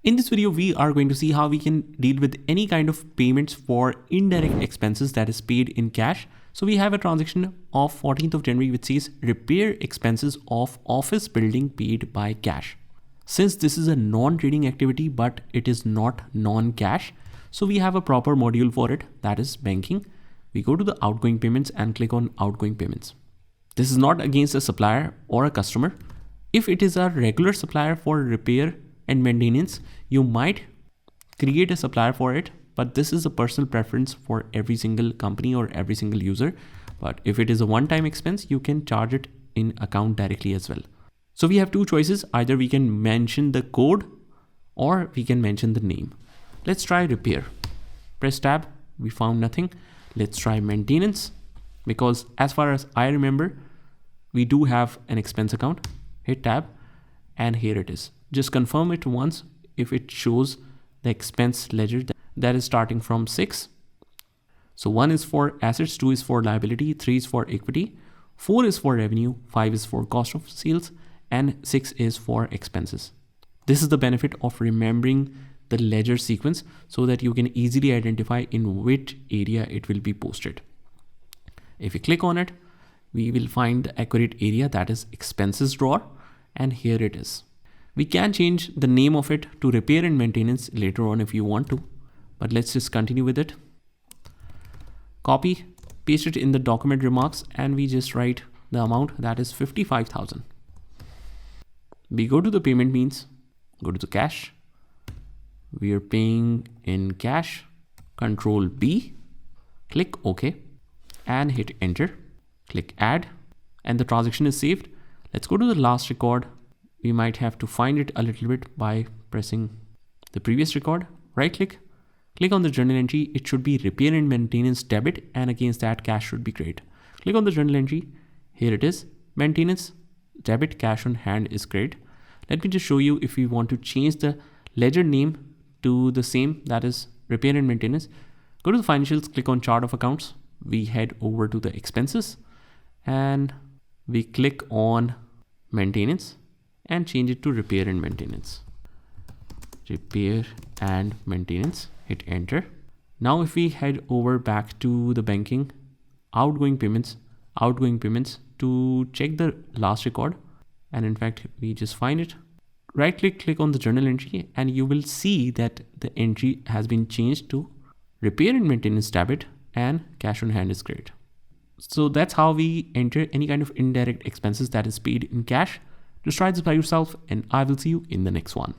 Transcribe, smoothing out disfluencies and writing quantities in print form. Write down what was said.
In this video, we are going to see how we can deal with any kind of payments for indirect expenses that is paid in cash. So we have a transaction of 14th of January which says repair expenses of office building paid by cash. Since this is a non-trading activity but it is not non-cash, so we have a proper module for it, that is banking. We go to the outgoing payments and click on outgoing payments. This is not against a supplier or a customer. If it is a regular supplier for repair and maintenance, you might create a supplier for it, but this is a personal preference for every single company or every single user. But if it is a one-time expense, you can charge it in account directly as well. So we have two choices. Either we can mention the code or we can mention the name. Let's try repair. Press tab. We found nothing. Let's try maintenance, because as far as I remember, we do have an expense account. Hit tab and here it is. Just confirm it once if it shows the expense ledger that is starting from 6. So 1 is for assets, 2 is for liability, 3 is for equity, 4 is for revenue, 5 is for cost of sales, and 6 is for expenses. This is the benefit of remembering the ledger sequence so that you can easily identify in which area it will be posted. If you click on it, we will find the accurate area, that is expenses drawer, and here it is. We can change the name of it to repair and maintenance later on if you want to, but let's just continue with it. Copy, paste it in the document remarks, and we just write the amount, that is 55,000. We go to the payment means, go to the cash. We are paying in cash. Control B, click OK and hit enter. Click add and the transaction is saved. Let's go to the last record. We might have to find it a little bit by pressing the previous record. Right click, click on the journal entry. It should be repair and maintenance debit, and against that cash should be credit. Click on the journal entry. Here it is, maintenance debit, cash on hand is credit. Let me just show you if we want to change the ledger name to the same, that is repair and maintenance. Go to the financials, click on chart of accounts. We head over to the expenses and we click on maintenance and change it to repair and maintenance. Repair and maintenance, hit enter. Now if we head over back to the banking, outgoing payments to check the last record, and in fact we just find it. Right click, click on the journal entry, and you will see that the entry has been changed to repair and maintenance debit and cash on hand is credit. So that's how we enter any kind of indirect expenses that is paid in cash. Just try this by yourself and I will see you in the next one.